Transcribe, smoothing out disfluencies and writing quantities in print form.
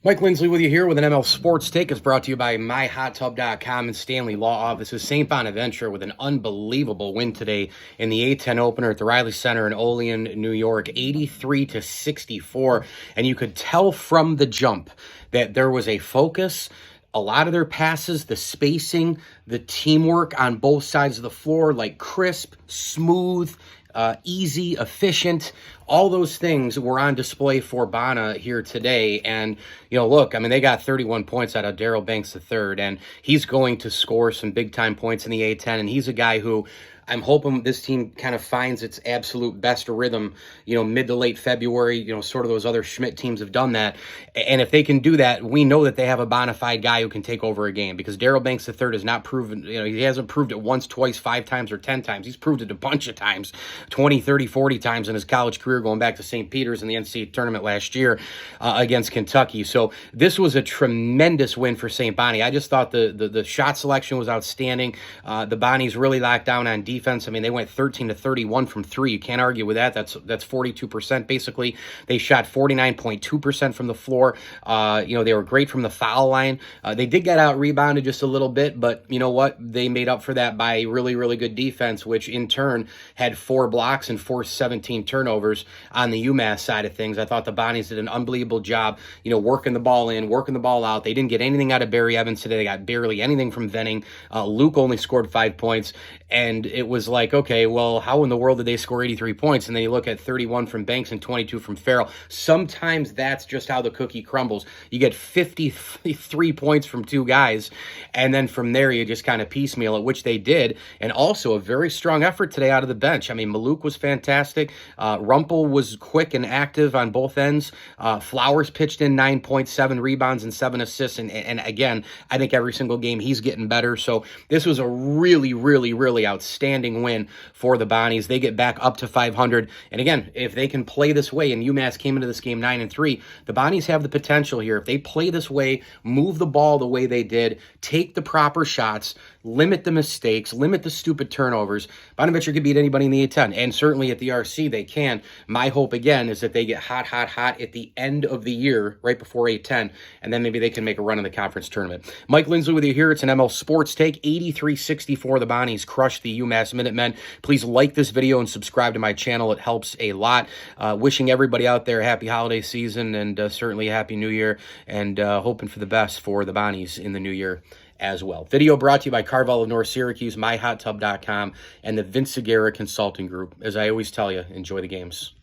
Mike Lindsley with you here with an ML Sports Take. It's brought to you by MyHotTub.com and Stanley Law Offices. St. Bonaventure with an unbelievable win today in the A10 opener at the Riley Center in Olean, New York, 83-64. And you could tell from the jump that there was a focus. A lot of their passes, the spacing, the teamwork on both sides of the floor, like crisp, smooth, easy, efficient. All those things were on display for Bona here today. And, look, I mean, they got 31 points out of Daryl Banks III, and he's going to score some big-time points in the A10, and he's a guy who I'm hoping this team kind of finds its absolute best rhythm, mid to late February, sort of those other Schmidt teams have done that. And if they can do that, we know that they have a bona fide guy who can take over a game, because Daryl Banks III has not proven, he hasn't proved it once, twice, 5 times, or 10 times. He's proved it a bunch of times, 20, 30, 40 times in his college career, going back to St. Peter's in the NCAA tournament last year against Kentucky. So this was a tremendous win for St. Bonnie. I just thought the shot selection was outstanding. The Bonnies really locked down on defense. I mean, they went 13-31 from three. You can't argue with that. That's 42% basically. They shot 49.2% from the floor. They were great from the foul line. They did get out rebounded just a little bit, but you know what? They made up for that by really, really good defense, which in turn had 4 blocks and forced 17 turnovers on the UMass side of things. I thought the Bonnies did an unbelievable job, working the ball in, working the ball out. They didn't get anything out of Barry Evans today. They got barely anything from Venning. Luke only scored 5 points, and it was like, okay, well, how in the world did they score 83 points? And then you look at 31 from Banks and 22 from Farrell. Sometimes that's just how the cookie crumbles. You get 53 points from 2 guys, and then from there you just kind of piecemeal it, which they did. And also a very strong effort today out of the bench. I mean, Maluk was fantastic. Rumpel was quick and active on both ends. Flowers pitched in 9.7 rebounds and 7 assists. And again, I think every single game he's getting better. So this was a really, really, really outstanding win for the Bonnies. They get back up to 500. And again, if they can play this way, and UMass came into this game 9-3, the Bonnies have the potential here. If they play this way, move the ball the way they did, take the proper shots, limit the mistakes, limit the stupid turnovers, Bonaventure could beat anybody in the A10. And certainly at the RC, they can. My hope, again, is that they get hot at the end of the year, right before A10, and then maybe they can make a run in the conference tournament. Mike Lindsley with you here. It's an ML Sports Take. 83-64, the Bonnies crushed the UMass Minutemen. Please like this video and subscribe to my channel. It helps a lot. Wishing everybody out there a happy holiday season, and certainly a happy new year, and hoping for the best for the Bonnies in the new year as well. Video brought to you by Carvel of North Syracuse, MyHotTub.com, and the Vince Segura Consulting Group. As I always tell you, enjoy the games.